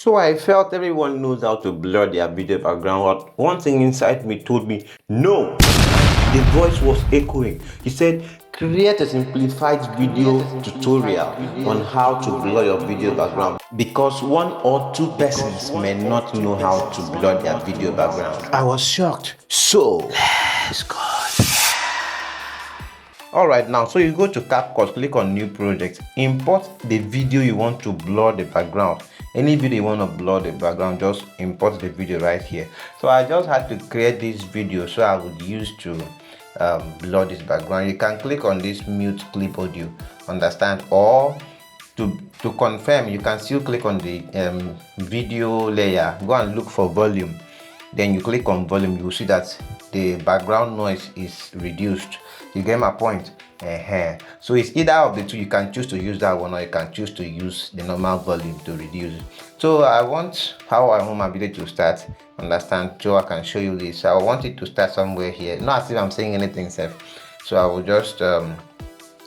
So I felt everyone knows how to blur their video background. But one thing inside me told me, no. The voice was echoing. He said, create a simplified video tutorial on how to blur your video background because one or two persons may not know how to blur their video background. I was shocked. So, let's go. Alright, now so you go to Capcut, click on new project, import the video you want to blur the background. Any video you want to blur the background, just import the video right here. So I just had to create this video so I would use to blur this background. You can click on this mute clip audio, understand, or to confirm you can still click on the video layer, go and look for volume, then you click on volume. You will see that the background noise is reduced. You get my point? So it's either of the two. You can choose to use that one, or you can choose to use the normal volume to reduce it. So I want how I want my video to start, understand, so I can show you this. I want it to start somewhere here, not as if I'm saying anything safe. So I will just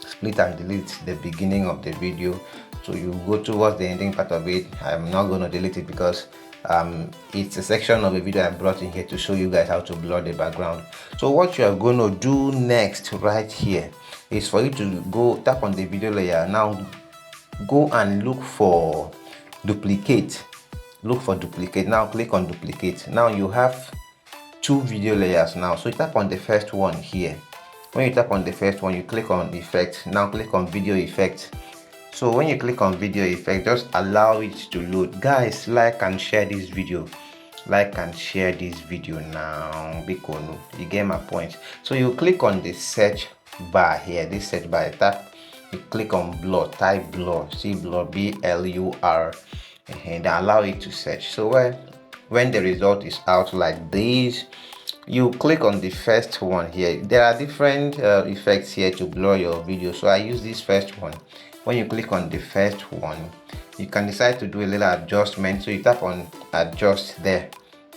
split and delete the beginning of the video, so you go towards the ending part of it. I'm not going to delete it because it's a section of a video I brought in here to show you guys how to blur the background. So what you are going to do next right here is for you to go tap on the video layer. Now go and look for duplicate. Now click on duplicate. Now you have two video layers now, so you tap on the first one here. When you tap on the first one, you click on effect. Now click on video effect. So when you click on video effect, just allow it to load. Guys, like and share this video. Like and share this video now, because you get my point. So you click on the search bar here, this search bar, tap, you click on blur, type blur, see blur, BLUR, and allow it to search. So when the result is out like this, you click on the first one here. There are different effects here to blur your video, so I use this first one. When you click on the first one, you can decide to do a little adjustment, so you tap on adjust there,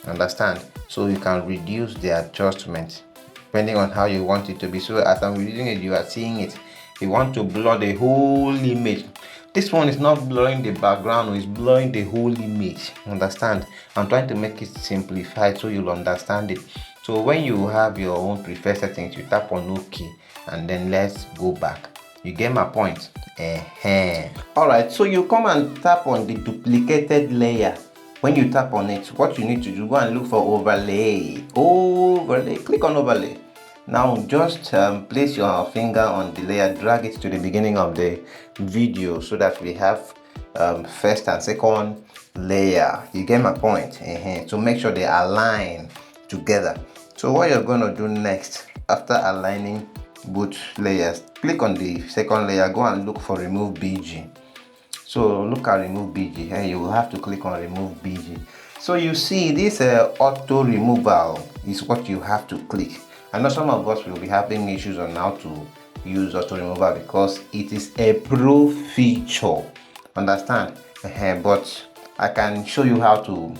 understand, so you can reduce the adjustment depending on how you want it to be. So as I'm reducing it, you are seeing it. You want to blur the whole image. This one is not blurring the background, it's blurring the whole image, understand. I'm trying to make it simplified so you'll understand it. So when you have your own preferred settings, you tap on OK, and then let's go back. You get my point? Alright, so you come and tap on the duplicated layer. When you tap on it, what you need to do, go and look for overlay. Click on overlay. Now just place your finger on the layer, drag it to the beginning of the video so that we have first and second layer. You get my point? So make sure they align together. So what you're going to do next, after aligning both layers, click on the second layer, go and look for remove BG. So look at remove BG, and you will have to click on remove BG. So you see this auto removal is what you have to click. I know some of us will be having issues on how to use auto removal because it is a pro feature, understand. But I can show you how to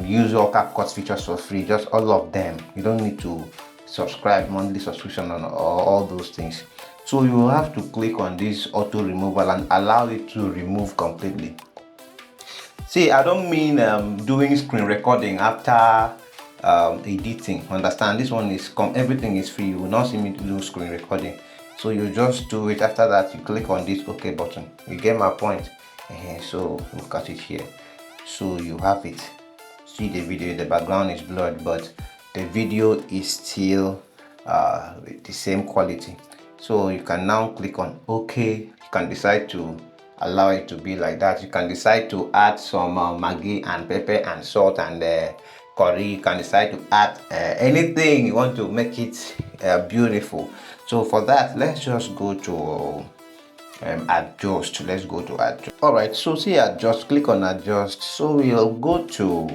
use all Capcut features for free, just all of them. You don't need to subscribe, monthly subscription, on all those things. So you will have to click on this auto removal and allow it to remove completely. See, I don't mean doing screen recording after editing, understand. This one is everything is free. You will not see me do screen recording, so you just do it. After that, you click on this OK button. You get my point? So look at it here. So you have it. See the video, the background is blurred, but the video is still the same quality. So you can now click on OK. You can decide to allow it to be like that. You can decide to add some maggi and pepper and salt and curry. You can decide to add anything you want to make it beautiful. So for that, let's just go to adjust. Let's go to adjust. All right, so see adjust, click on adjust. So we'll go to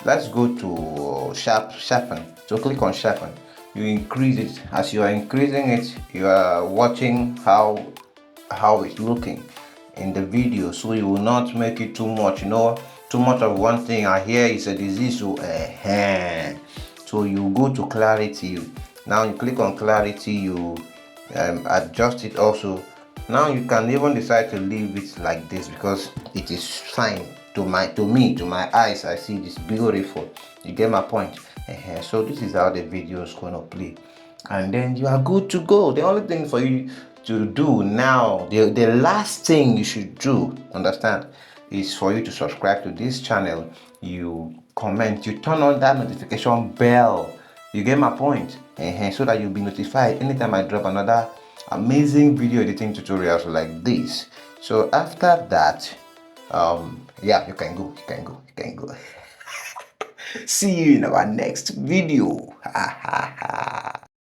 let's go to sharpen. So click on sharpen. You increase it. As you are increasing it, you are watching how it's looking in the video, so you will not make it too much. You know, too much of one thing I hear is a disease. So you go to clarity. Now you click on clarity, you adjust it also Now you can even decide to leave it like this because it is fine to my eyes. I see this beautiful. You get my point? So this is how the video is gonna play, and then you are good to go. The only thing for you to do now, the last thing you should do, understand, is for you to subscribe to this channel. You comment, you turn on that notification bell. You get my point? So that you'll be notified anytime I drop another amazing video editing tutorials like this. So after that, yeah, you can go. See you in our next video.